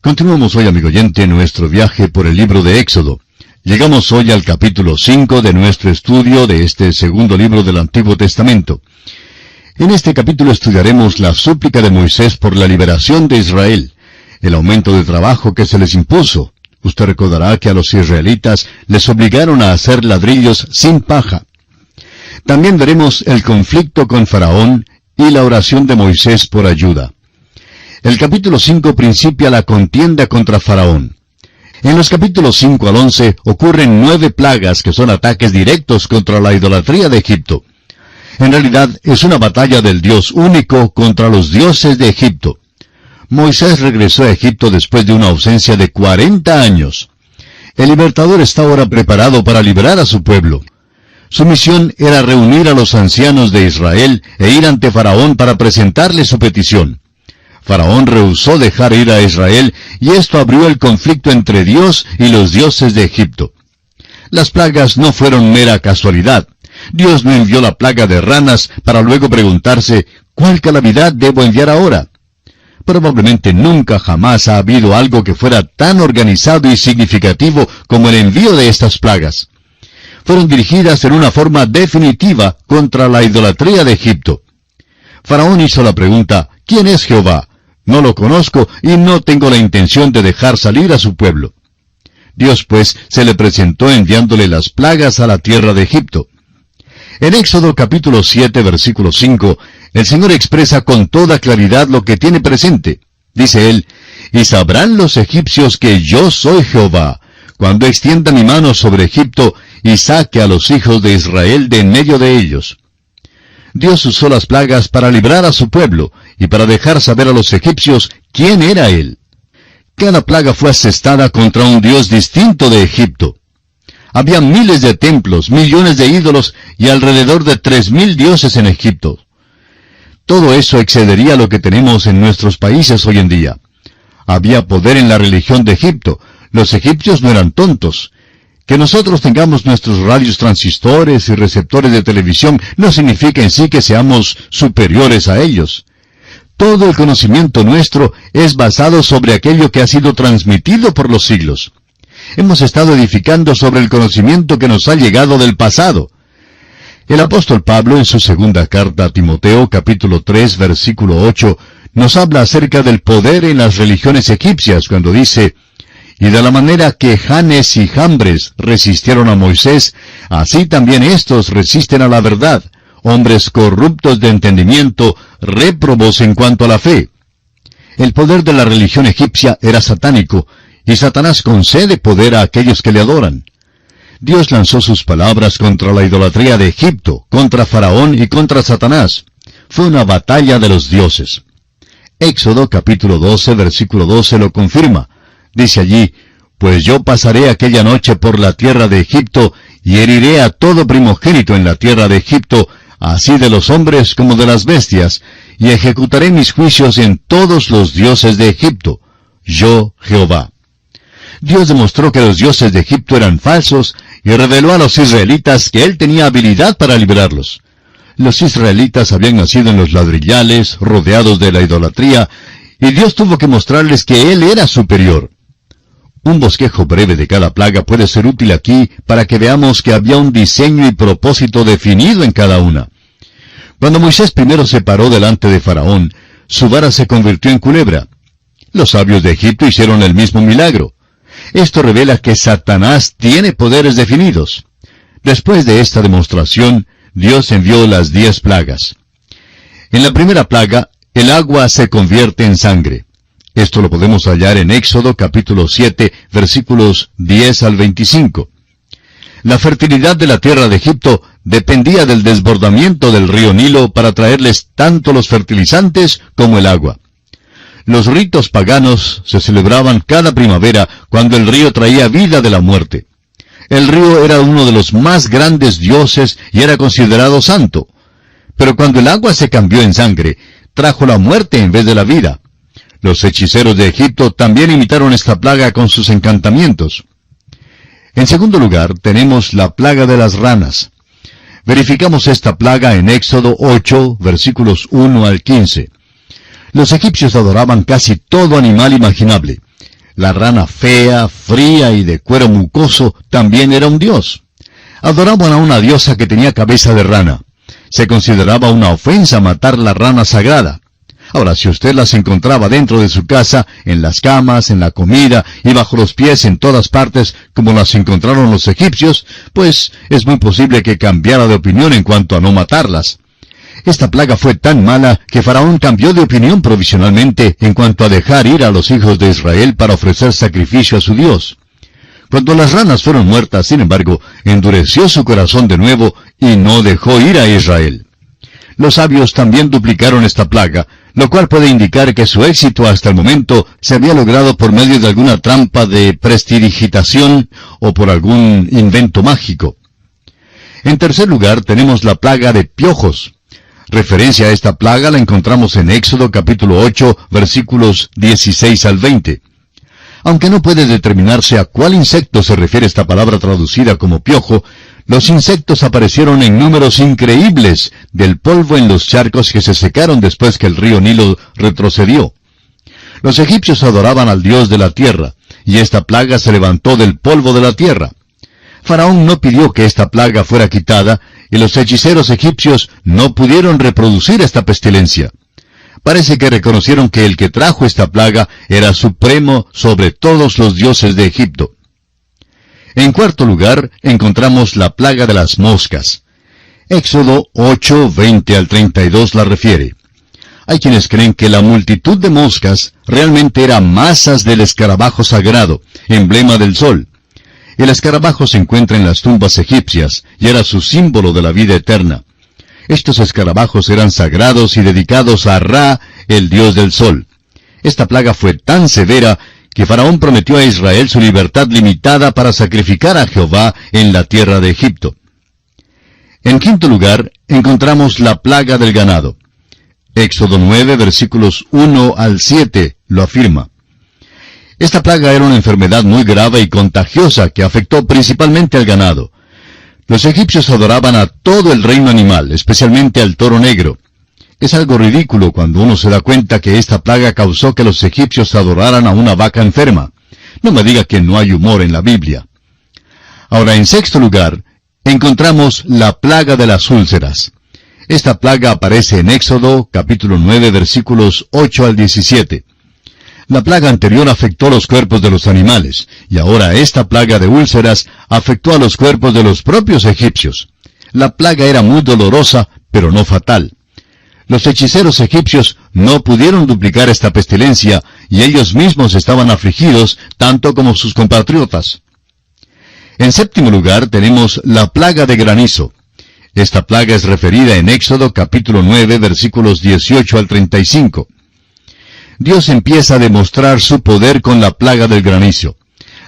Continuamos hoy, amigo oyente, nuestro viaje por el libro de Éxodo. Llegamos hoy al capítulo 5 de nuestro estudio de este segundo libro del Antiguo Testamento. En este capítulo estudiaremos la súplica de Moisés por la liberación de Israel, el aumento de trabajo que se les impuso. Usted recordará que a los israelitas les obligaron a hacer ladrillos sin paja. También veremos el conflicto con Faraón y la oración de Moisés por ayuda. El capítulo 5 principia la contienda contra Faraón. En los capítulos 5 al 11 ocurren 9 plagas que son ataques directos contra la idolatría de Egipto. En realidad es una batalla del Dios único contra los dioses de Egipto. Moisés regresó a Egipto después de una ausencia de 40 años. El libertador está ahora preparado para liberar a su pueblo. Su misión era reunir a los ancianos de Israel e ir ante Faraón para presentarle su petición. Faraón rehusó dejar ir a Israel y esto abrió el conflicto entre Dios y los dioses de Egipto. Las plagas no fueron mera casualidad. Dios no envió la plaga de ranas para luego preguntarse, ¿cuál calamidad debo enviar ahora? Probablemente nunca jamás ha habido algo que fuera tan organizado y significativo como el envío de estas plagas. Fueron dirigidas en una forma definitiva contra la idolatría de Egipto. Faraón hizo la pregunta, ¿quién es Jehová? No lo conozco y no tengo la intención de dejar salir a su pueblo. Dios, pues, se le presentó enviándole las plagas a la tierra de Egipto. En Éxodo capítulo 7, versículo 5, el Señor expresa con toda claridad lo que tiene presente. Dice él, «Y sabrán los egipcios que yo soy Jehová, cuando extienda mi mano sobre Egipto y saque a los hijos de Israel de en medio de ellos». Dios usó las plagas para librar a su pueblo y para dejar saber a los egipcios quién era Él. Cada plaga fue asestada contra un Dios distinto de Egipto. Había miles de templos, millones de ídolos y alrededor de 3,000 dioses en Egipto. Todo eso excedería lo que tenemos en nuestros países hoy en día. Había poder en la religión de Egipto. Los egipcios no eran tontos. Que nosotros tengamos nuestros radios transistores y receptores de televisión no significa en sí que seamos superiores a ellos. Todo el conocimiento nuestro es basado sobre aquello que ha sido transmitido por los siglos. Hemos estado edificando sobre el conocimiento que nos ha llegado del pasado. El apóstol Pablo, en su segunda carta a Timoteo, capítulo 3, versículo 8, nos habla acerca del poder en las religiones egipcias, cuando dice, «Y de la manera que Janes y Jambres resistieron a Moisés, así también éstos resisten a la verdad, hombres corruptos de entendimiento, réprobos en cuanto a la fe». El poder de la religión egipcia era satánico, y Satanás concede poder a aquellos que le adoran. Dios lanzó sus palabras contra la idolatría de Egipto, contra Faraón y contra Satanás. Fue una batalla de los dioses. Éxodo capítulo 12, versículo 12 lo confirma. Dice allí, «Pues yo pasaré aquella noche por la tierra de Egipto, y heriré a todo primogénito en la tierra de Egipto, así de los hombres como de las bestias, y ejecutaré mis juicios en todos los dioses de Egipto. Yo, Jehová». Dios demostró que los dioses de Egipto eran falsos, y reveló a los israelitas que Él tenía habilidad para librarlos. Los israelitas habían nacido en los ladrillales, rodeados de la idolatría, y Dios tuvo que mostrarles que Él era superior. Un bosquejo breve de cada plaga puede ser útil aquí para que veamos que había un diseño y propósito definido en cada una. Cuando Moisés primero se paró delante de Faraón, su vara se convirtió en culebra. Los sabios de Egipto hicieron el mismo milagro. Esto revela que Satanás tiene poderes definidos. Después de esta demostración, Dios envió las 10 plagas. En la primera plaga, el agua se convierte en sangre. Esto lo podemos hallar en Éxodo capítulo 7, versículos 10 al 25. La fertilidad de la tierra de Egipto dependía del desbordamiento del río Nilo para traerles tanto los fertilizantes como el agua. Los ritos paganos se celebraban cada primavera cuando el río traía vida de la muerte. El río era uno de los más grandes dioses y era considerado santo. Pero cuando el agua se cambió en sangre, trajo la muerte en vez de la vida. Los hechiceros de Egipto también imitaron esta plaga con sus encantamientos. En segundo lugar, tenemos la plaga de las ranas. Verificamos esta plaga en Éxodo 8, versículos 1 al 15. Los egipcios adoraban casi todo animal imaginable. La rana fea, fría y de cuero mucoso también era un dios. Adoraban a una diosa que tenía cabeza de rana. Se consideraba una ofensa matar la rana sagrada. Ahora, si usted las encontraba dentro de su casa, en las camas, en la comida y bajo los pies en todas partes, como las encontraron los egipcios, pues es muy posible que cambiara de opinión en cuanto a no matarlas. Esta plaga fue tan mala que Faraón cambió de opinión provisionalmente en cuanto a dejar ir a los hijos de Israel para ofrecer sacrificio a su Dios. Cuando las ranas fueron muertas, sin embargo, endureció su corazón de nuevo y no dejó ir a Israel. Los sabios también duplicaron esta plaga, lo cual puede indicar que su éxito hasta el momento se había logrado por medio de alguna trampa de prestidigitación o por algún invento mágico. En tercer lugar, tenemos la plaga de piojos. Referencia a esta plaga la encontramos en Éxodo capítulo 8, versículos 16 al 20. Aunque no puede determinarse a cuál insecto se refiere esta palabra traducida como piojo, los insectos aparecieron en números increíbles del polvo en los charcos que se secaron después que el río Nilo retrocedió. Los egipcios adoraban al Dios de la tierra, y esta plaga se levantó del polvo de la tierra. Faraón no pidió que esta plaga fuera quitada, y los hechiceros egipcios no pudieron reproducir esta pestilencia. Parece que reconocieron que el que trajo esta plaga era supremo sobre todos los dioses de Egipto. En cuarto lugar, encontramos la plaga de las moscas. Éxodo 8, 20 al 32 la refiere. Hay quienes creen que la multitud de moscas realmente era masas del escarabajo sagrado, emblema del sol. El escarabajo se encuentra en las tumbas egipcias y era su símbolo de la vida eterna. Estos escarabajos eran sagrados y dedicados a Ra, el dios del sol. Esta plaga fue tan severa que Faraón prometió a Israel su libertad limitada para sacrificar a Jehová en la tierra de Egipto. En quinto lugar, encontramos la plaga del ganado. Éxodo 9, versículos 1 al 7 lo afirma. Esta plaga era una enfermedad muy grave y contagiosa que afectó principalmente al ganado. Los egipcios adoraban a todo el reino animal, especialmente al toro negro. Es algo ridículo cuando uno se da cuenta que esta plaga causó que los egipcios adoraran a una vaca enferma. No me diga que no hay humor en la Biblia. Ahora, en sexto lugar, encontramos la plaga de las úlceras. Esta plaga aparece en Éxodo, capítulo 9, versículos 8 al 17. La plaga anterior afectó los cuerpos de los animales, y ahora esta plaga de úlceras afectó a los cuerpos de los propios egipcios. La plaga era muy dolorosa, pero no fatal. Los hechiceros egipcios no pudieron duplicar esta pestilencia, y ellos mismos estaban afligidos, tanto como sus compatriotas. En séptimo lugar tenemos la plaga de granizo. Esta plaga es referida en Éxodo capítulo 9, versículos 18 al 35. Dios empieza a demostrar su poder con la plaga del granizo.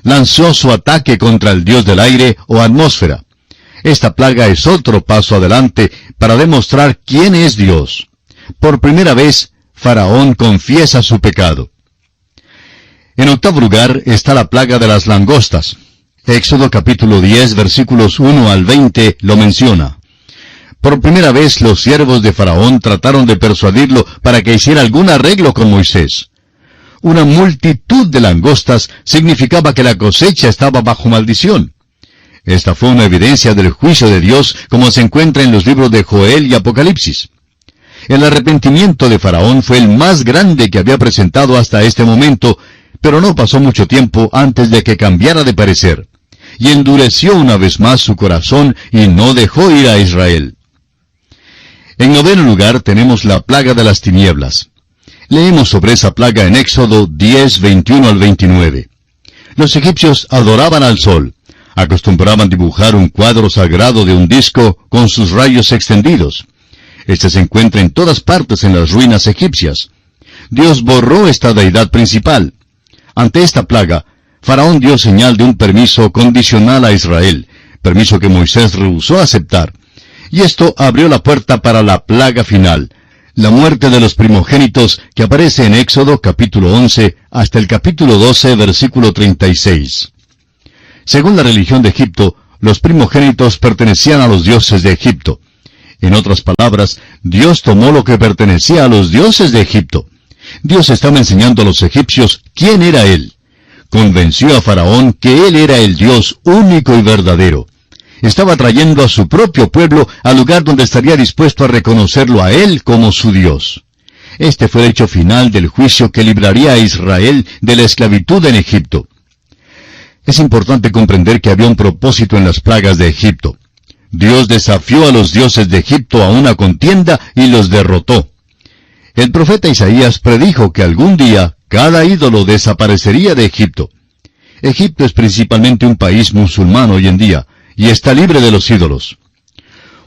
Lanzó su ataque contra el dios del aire o atmósfera. Esta plaga es otro paso adelante para demostrar quién es Dios. Por primera vez, Faraón confiesa su pecado. En octavo lugar está la plaga de las langostas. Éxodo capítulo 10, versículos 1 al 20 lo menciona. Por primera vez los siervos de Faraón trataron de persuadirlo para que hiciera algún arreglo con Moisés. Una multitud de langostas significaba que la cosecha estaba bajo maldición. Esta fue una evidencia del juicio de Dios como se encuentra en los libros de Joel y Apocalipsis. El arrepentimiento de Faraón fue el más grande que había presentado hasta este momento, pero no pasó mucho tiempo antes de que cambiara de parecer, y endureció una vez más su corazón y no dejó ir a Israel. En noveno lugar tenemos la plaga de las tinieblas. Leemos sobre esa plaga en Éxodo 10, 21 al 29. Los egipcios adoraban al sol. Acostumbraban dibujar un cuadro sagrado de un disco con sus rayos extendidos. Este se encuentra en todas partes en las ruinas egipcias. Dios borró esta deidad principal. Ante esta plaga, Faraón dio señal de un permiso condicional a Israel, permiso que Moisés rehusó aceptar. Y esto abrió la puerta para la plaga final, la muerte de los primogénitos que aparece en Éxodo capítulo 11 hasta el capítulo 12 versículo 36. Según la religión de Egipto, los primogénitos pertenecían a los dioses de Egipto. En otras palabras, Dios tomó lo que pertenecía a los dioses de Egipto. Dios estaba enseñando a los egipcios quién era Él. convenció a Faraón que él era el Dios único y verdadero. Estaba trayendo a su propio pueblo al lugar donde estaría dispuesto a reconocerlo a él como su Dios. Este fue el hecho final del juicio que libraría a Israel de la esclavitud en Egipto. Es importante comprender que había un propósito en las plagas de Egipto. Dios desafió a los dioses de Egipto a una contienda y los derrotó. El profeta Isaías predijo que algún día cada ídolo desaparecería de Egipto. Egipto es principalmente un país musulmán hoy en día, y está libre de los ídolos.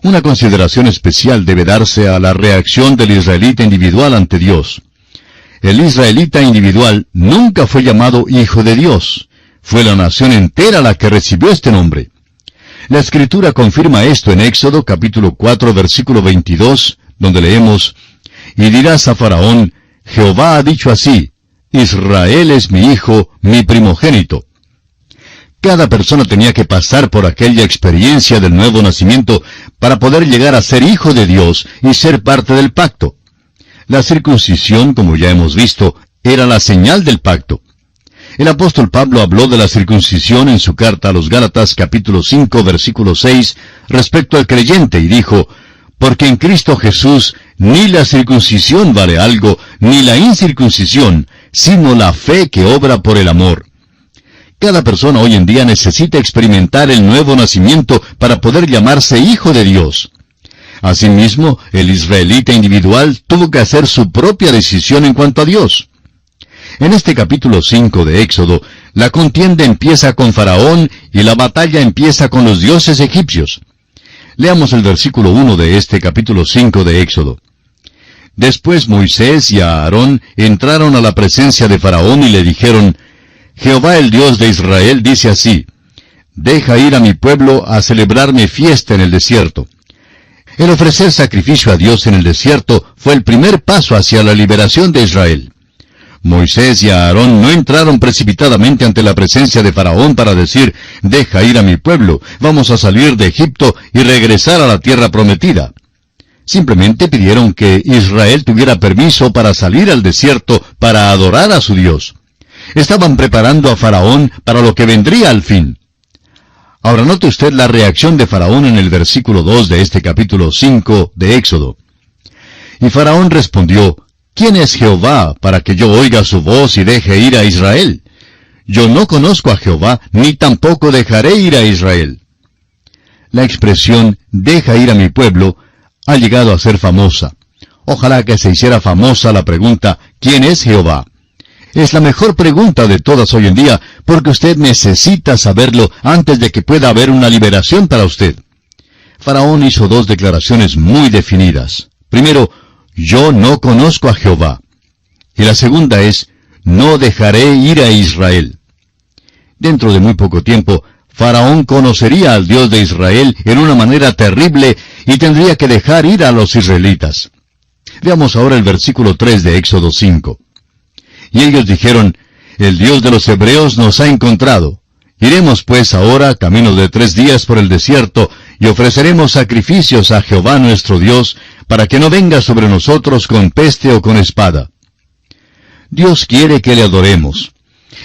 Una consideración especial debe darse a la reacción del israelita individual ante Dios. El israelita individual nunca fue llamado hijo de Dios. Fue la nación entera la que recibió este nombre. La Escritura confirma esto en Éxodo capítulo 4 versículo 22, donde leemos: «Y dirás a Faraón, Jehová ha dicho así, Israel es mi hijo, mi primogénito». Cada persona tenía que pasar por aquella experiencia del nuevo nacimiento para poder llegar a ser hijo de Dios y ser parte del pacto. La circuncisión, como ya hemos visto, era la señal del pacto. El apóstol Pablo habló de la circuncisión en su carta a los Gálatas capítulo 5 versículo 6 respecto al creyente y dijo: «Porque en Cristo Jesús ni la circuncisión vale algo, ni la incircuncisión, sino la fe que obra por el amor». Cada persona hoy en día necesita experimentar el nuevo nacimiento para poder llamarse hijo de Dios. Asimismo, el israelita individual tuvo que hacer su propia decisión en cuanto a Dios. En este capítulo 5 de Éxodo, la contienda empieza con Faraón y la batalla empieza con los dioses egipcios. Leamos el versículo 1 de este capítulo 5 de Éxodo. Después Moisés y Aarón entraron a la presencia de Faraón y le dijeron: «Jehová el Dios de Israel dice así: Deja ir a mi pueblo a celebrarme fiesta en el desierto». El ofrecer sacrificio a Dios en el desierto fue el primer paso hacia la liberación de Israel. Moisés y Aarón no entraron precipitadamente ante la presencia de Faraón para decir: «Deja ir a mi pueblo, vamos a salir de Egipto y regresar a la tierra prometida». Simplemente pidieron que Israel tuviera permiso para salir al desierto para adorar a su Dios. Estaban preparando a Faraón para lo que vendría al fin. Ahora note usted la reacción de Faraón en el versículo 2 de este capítulo 5 de Éxodo. Y Faraón respondió: «¿Quién es Jehová para que yo oiga su voz y deje ir a Israel? Yo no conozco a Jehová, ni tampoco dejaré ir a Israel». La expresión «deja ir a mi pueblo» ha llegado a ser famosa. Ojalá que se hiciera famosa la pregunta «¿Quién es Jehová?». Es la mejor pregunta de todas hoy en día, porque usted necesita saberlo antes de que pueda haber una liberación para usted. Faraón hizo dos declaraciones muy definidas. Primero, «Yo no conozco a Jehová». Y la segunda es, «No dejaré ir a Israel». Dentro de muy poco tiempo, Faraón conocería al Dios de Israel en una manera terrible y tendría que dejar ir a los israelitas. Veamos ahora el versículo 3 de Éxodo 5. Y ellos dijeron: «El Dios de los hebreos nos ha encontrado. Iremos pues ahora, camino de 3 días por el desierto, y ofreceremos sacrificios a Jehová nuestro Dios, para que no venga sobre nosotros con peste o con espada». Dios quiere que le adoremos.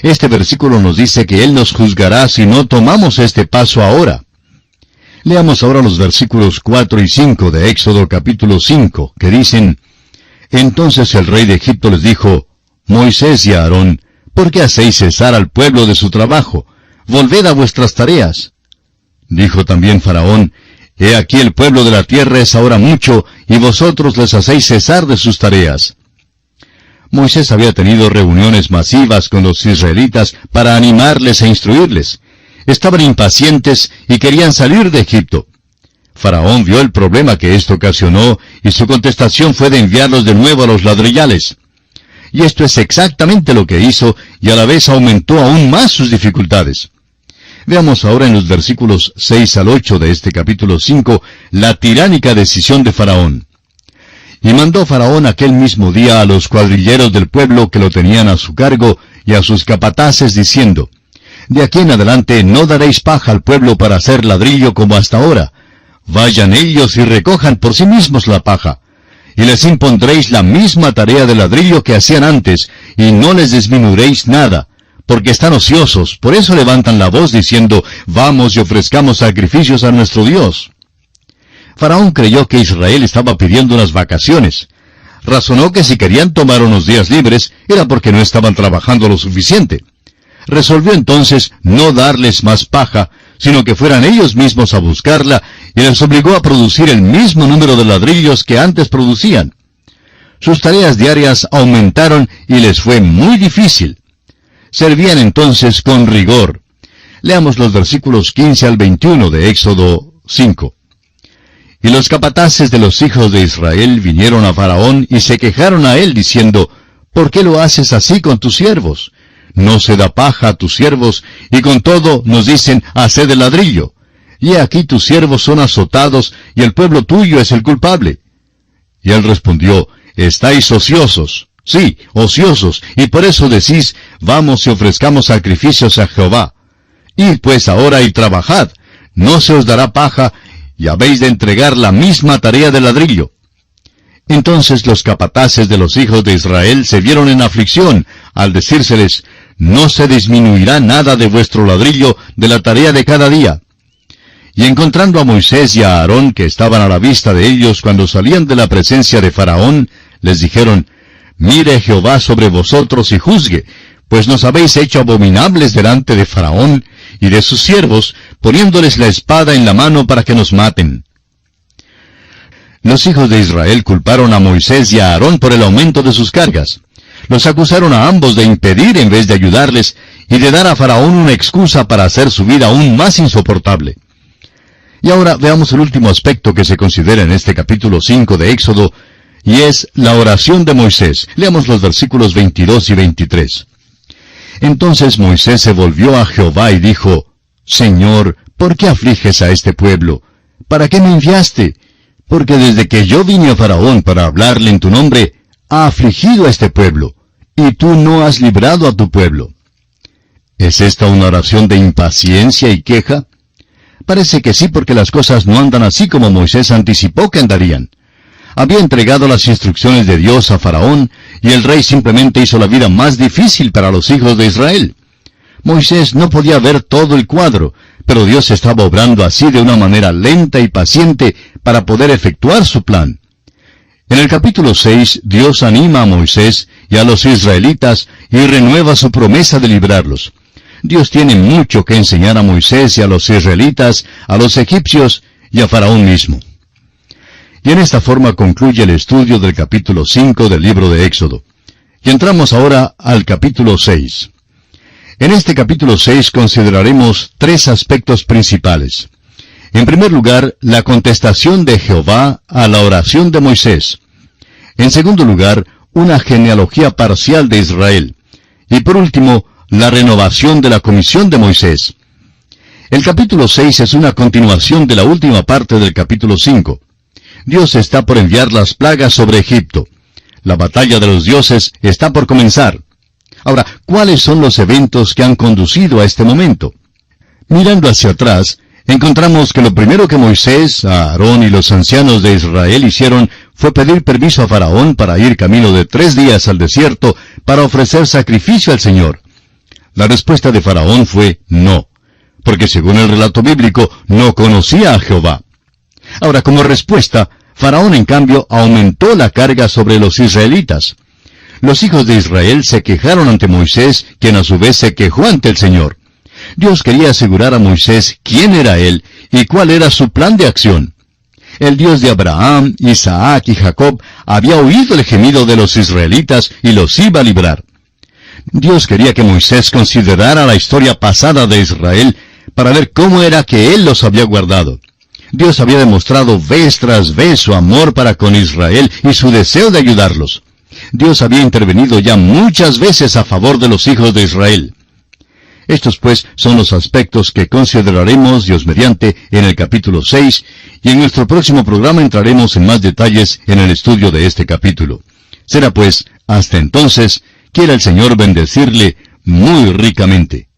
Este versículo nos dice que Él nos juzgará si no tomamos este paso ahora. Leamos ahora los versículos 4 y 5 de Éxodo capítulo 5, que dicen: «Entonces el rey de Egipto les dijo: Moisés y Aarón, ¿por qué hacéis cesar al pueblo de su trabajo? Volved a vuestras tareas». Dijo también Faraón: «He aquí el pueblo de la tierra es ahora mucho, y vosotros les hacéis cesar de sus tareas». Moisés había tenido reuniones masivas con los israelitas para animarles e instruirles. Estaban impacientes y querían salir de Egipto. Faraón vio el problema que esto ocasionó, y su contestación fue de enviarlos de nuevo a los ladrillales. Y esto es exactamente lo que hizo, y a la vez aumentó aún más sus dificultades. Veamos ahora en los versículos 6 al 8 de este capítulo 5, la tiránica decisión de Faraón. Y mandó Faraón aquel mismo día a los cuadrilleros del pueblo que lo tenían a su cargo, y a sus capataces, diciendo: «De aquí en adelante no daréis paja al pueblo para hacer ladrillo como hasta ahora. Vayan ellos y recojan por sí mismos la paja. Y les impondréis la misma tarea de ladrillo que hacían antes, y no les disminuiréis nada, porque están ociosos, por eso levantan la voz diciendo, vamos y ofrezcamos sacrificios a nuestro Dios. Faraón creyó que Israel estaba pidiendo unas vacaciones. Razonó que si querían tomar unos días libres, era porque no estaban trabajando lo suficiente. Resolvió entonces no darles más paja, sino que fueran ellos mismos a buscarla, y les obligó a producir el mismo número de ladrillos que antes producían. Sus tareas diarias aumentaron y les fue muy difícil. Servían entonces con rigor. Leamos los versículos 15 al 21 de Éxodo 5. Y los capataces de los hijos de Israel vinieron a Faraón y se quejaron a él, diciendo, ¿por qué lo haces así con tus siervos? No se da paja a tus siervos, y con todo nos dicen, haced el ladrillo. Y aquí tus siervos son azotados, y el pueblo tuyo es el culpable. Y él respondió, estáis ociosos, sí, ociosos, y por eso decís, vamos y ofrezcamos sacrificios a Jehová. Id pues ahora y trabajad, no se os dará paja, y habéis de entregar la misma tarea de ladrillo. Entonces los capataces de los hijos de Israel se vieron en aflicción, al decírseles, no se disminuirá nada de vuestro ladrillo de la tarea de cada día. Y encontrando a Moisés y a Aarón, que estaban a la vista de ellos cuando salían de la presencia de Faraón, les dijeron, mire Jehová sobre vosotros y juzgue, pues nos habéis hecho abominables delante de Faraón y de sus siervos, poniéndoles la espada en la mano para que nos maten. Los hijos de Israel culparon a Moisés y a Aarón por el aumento de sus cargas. Los acusaron a ambos de impedir en vez de ayudarles, y de dar a Faraón una excusa para hacer su vida aún más insoportable. Y ahora veamos el último aspecto que se considera en este capítulo 5 de Éxodo, y es la oración de Moisés. Leamos los versículos 22 y 23. Entonces Moisés se volvió a Jehová y dijo, Señor, ¿por qué afliges a este pueblo? ¿Para qué me enviaste? Porque desde que yo vine a Faraón para hablarle en tu nombre, ha afligido a este pueblo, y tú no has librado a tu pueblo. ¿Es esta una oración de impaciencia y queja? Parece que sí, porque las cosas no andan así como Moisés anticipó que andarían. Había entregado las instrucciones de Dios a Faraón, y el rey simplemente hizo la vida más difícil para los hijos de Israel. Moisés no podía ver todo el cuadro, pero Dios estaba obrando así de una manera lenta y paciente para poder efectuar su plan. En el capítulo 6, Dios anima a Moisés y a los israelitas y renueva su promesa de librarlos. Dios tiene mucho que enseñar a Moisés y a los israelitas, a los egipcios y a Faraón mismo. Y en esta forma concluye el estudio del capítulo 5 del libro de Éxodo. Y entramos ahora al capítulo 6. En este capítulo 6 consideraremos tres aspectos principales. En primer lugar, la contestación de Jehová a la oración de Moisés. En segundo lugar, una genealogía parcial de Israel. Y por último, la renovación de la comisión de Moisés. El capítulo 6 es una continuación de la última parte del capítulo 5. Dios está por enviar las plagas sobre Egipto. La batalla de los dioses está por comenzar. Ahora, ¿cuáles son los eventos que han conducido a este momento? Mirando hacia atrás, encontramos que lo primero que Moisés, Aarón y los ancianos de Israel hicieron fue pedir permiso a Faraón para ir camino de 3 días al desierto para ofrecer sacrificio al Señor. La respuesta de Faraón fue no, porque según el relato bíblico no conocía a Jehová. Ahora, como respuesta, Faraón en cambio aumentó la carga sobre los israelitas. Los hijos de Israel se quejaron ante Moisés, quien a su vez se quejó ante el Señor. Dios quería asegurar a Moisés quién era él y cuál era su plan de acción. El Dios de Abraham, Isaac y Jacob había oído el gemido de los israelitas y los iba a librar. Dios quería que Moisés considerara la historia pasada de Israel para ver cómo era que él los había guardado. Dios había demostrado vez tras vez su amor para con Israel y su deseo de ayudarlos. Dios había intervenido ya muchas veces a favor de los hijos de Israel. Estos pues son los aspectos que consideraremos, Dios mediante, en el capítulo 6, y en nuestro próximo programa entraremos en más detalles en el estudio de este capítulo. Será pues, hasta entonces, quiera el Señor bendecirle muy ricamente.